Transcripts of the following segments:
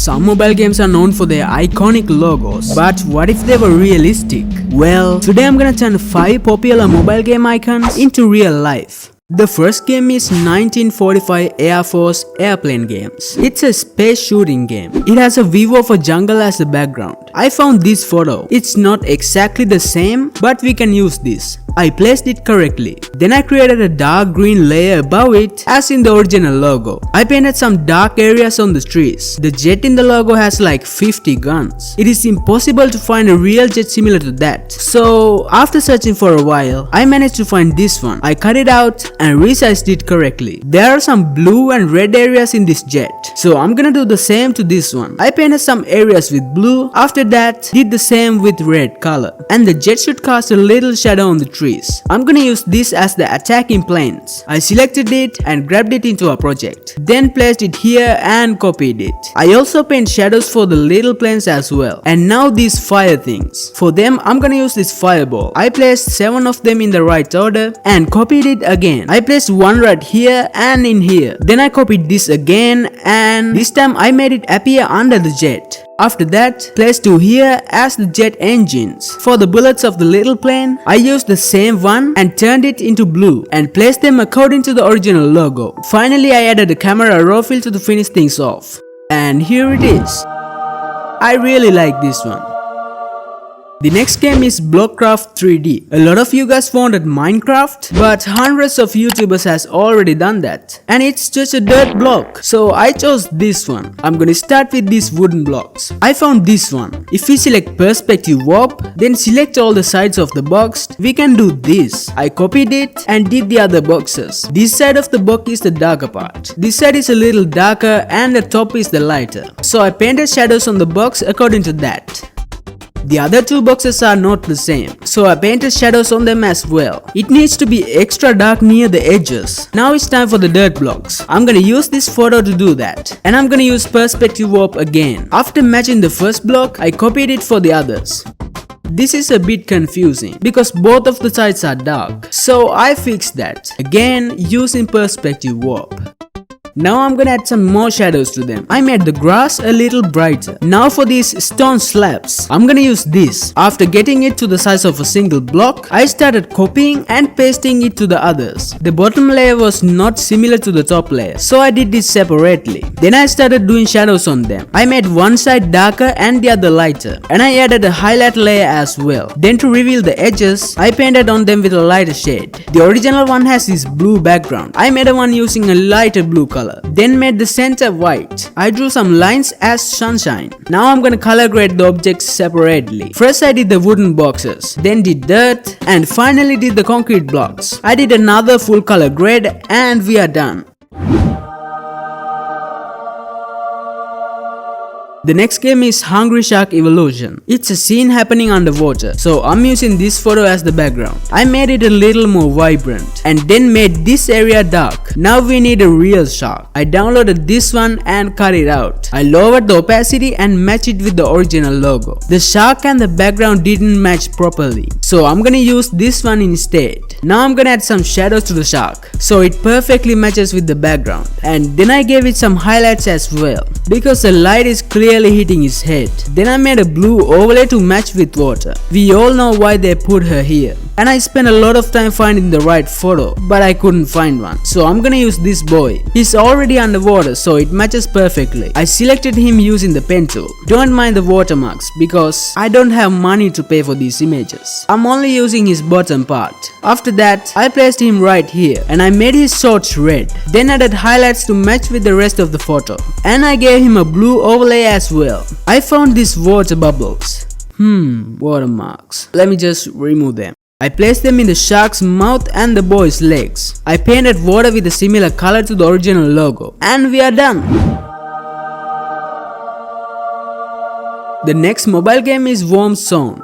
Some mobile games are known for their iconic logos, but what if they were realistic? Well, today I'm gonna turn 5 popular mobile game icons into real life. The first game is 1945 Air Force Airplane Games. It's a space shooting game. It has a view of a jungle as the background. I found this photo. It's not exactly the same, but we can use this. I placed it correctly. Then I created a dark green layer above it as in the original logo. I painted some dark areas on the trees. The jet in the logo has like 50 guns. It is impossible to find a real jet similar to that. So after searching for a while, I managed to find this one. I cut it out and resized it correctly. There are some blue and red areas in this jet. So I'm gonna do the same to this one. I painted some areas with blue. After that, did the same with red color. And the jet should cast a little shadow on the trees. I'm gonna use this as the attacking planes. I selected it and grabbed it into a project. Then placed it here and copied it. I also paint shadows for the little planes as well. And now these fire things. For them, I'm gonna use this fireball. I placed 7 of them in the right order and copied it again. I placed one right here and in here. Then I copied this again and this time I made it appear under the jet. After that, placed 2 here as the jet engines. For the bullets of the little plane, I used the same one and turned it into blue and placed them according to the original logo. Finally, I added a camera raw fill to finish things off. And here it is. I really like this one. The next game is BlockCraft 3D. A lot of you guys wanted Minecraft, but hundreds of YouTubers has already done that. And it's just a dirt block. So I chose this one. I'm gonna start with these wooden blocks. I found this one. If we select perspective warp, then select all the sides of the box, we can do this. I copied it and did the other boxes. This side of the box is the darker part. This side is a little darker and the top is the lighter. So I painted shadows on the box according to that. The other 2 boxes are not the same, so I painted shadows on them as well. It needs to be extra dark near the edges. Now it's time for the dirt blocks. I'm gonna use this photo to do that. And I'm gonna use perspective warp again. After matching the first block, I copied it for the others. This is a bit confusing because both of the sides are dark. So I fixed that. Again, using perspective warp. Now I'm gonna add some more shadows to them. I made the grass a little brighter. Now for these stone slabs, I'm gonna use this. After getting it to the size of a single block, I started copying and pasting it to the others. The bottom layer was not similar to the top layer, so I did this separately. Then I started doing shadows on them. I made one side darker and the other lighter. And I added a highlight layer as well. Then to reveal the edges, I painted on them with a lighter shade. The original one has this blue background. I made one using a lighter blue color. Then made the center white. I drew some lines as sunshine. Now I'm gonna color grade the objects separately. First I did the wooden boxes, then did dirt, and finally did the concrete blocks. I did another full color grade and we are done. The next game is Hungry Shark Evolution. It's a scene happening underwater, so I'm using this photo as the background. I made it a little more vibrant and then made this area dark. Now we need a real shark. I downloaded this one and cut it out. I lowered the opacity and matched it with the original logo. The shark and the background didn't match properly, so I'm gonna use this one instead. Now I'm gonna add some shadows to the shark, so it perfectly matches with the background. And then I gave it some highlights as well, because the light is clearly hitting his head. Then I made a blue overlay to match with water. We all know why they put her here. And I spent a lot of time finding the right photo, but I couldn't find one. So I'm gonna use this boy. He's already underwater, so it matches perfectly. I selected him using the pen tool. Don't mind the watermarks, because I don't have money to pay for these images. I'm only using his bottom part. After that, I placed him right here, and I made his shorts red. Then added highlights to match with the rest of the photo. And I gave him a blue overlay as well. I found these water bubbles. Watermarks. Let me just remove them. I placed them in the shark's mouth and the boy's legs. I painted water with a similar color to the original logo. And we are done. The next mobile game is Warm Zone.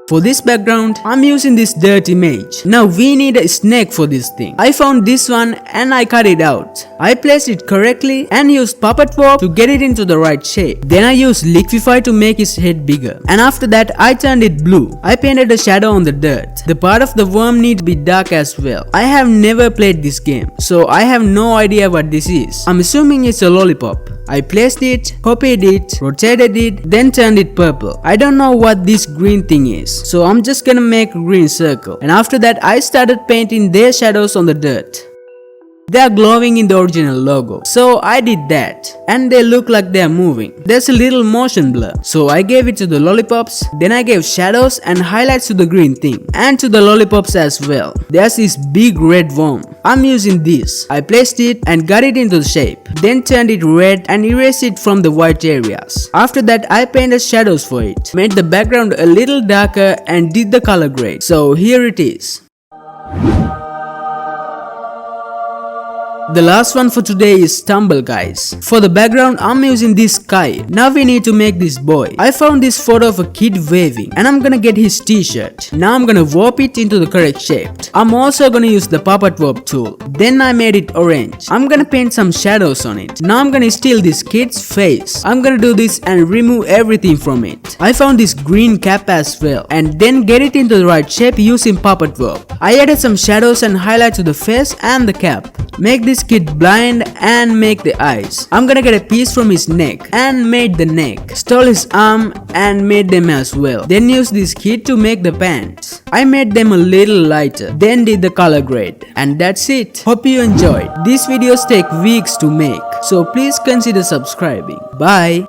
For this background, I'm using this dirt image. Now we need a snake for this thing. I found this one and I cut it out. I placed it correctly and used puppet warp to get it into the right shape. Then I used liquify to make his head bigger. And after that I turned it blue. I painted a shadow on the dirt. The part of the worm needs to be dark as well. I have never played this game, so I have no idea what this is. I'm assuming it's a lollipop. I placed it, copied it, rotated it, then turned it purple. I don't know what this green thing is, so I'm just gonna make a green circle. And after that I started painting their shadows on the dirt. They are glowing in the original logo, so I did that, and they look like they are moving. There's a little motion blur, so I gave it to the lollipops. Then I gave shadows and highlights to the green thing, and to the lollipops as well. There's this big red worm. I'm using this. I placed it and got it into the shape, then turned it red and erased it from the white areas. After that I painted shadows for it, made the background a little darker and did the color grade. So here it is. The last one for today is Stumble, guys. For the background I'm using this sky. Now we need to make this boy. I found this photo of a kid waving and I'm gonna get his t-shirt. Now I'm gonna warp it into the correct shape. I'm also gonna use the puppet warp tool. Then I made it orange. I'm gonna paint some shadows on it. Now I'm gonna steal this kid's face. I'm gonna do this and remove everything from it. I found this green cap as well and then get it into the right shape using puppet warp. I added some shadows and highlight to the face and the cap. Make this kid blind and make the eyes. I'm gonna get a piece from his neck and made the neck. Stole his arm and made them as well. Then use this kid to make the pants. I made them a little lighter. Then did the color grade. And that's it. Hope you enjoyed. These videos take weeks to make, so please consider subscribing. Bye.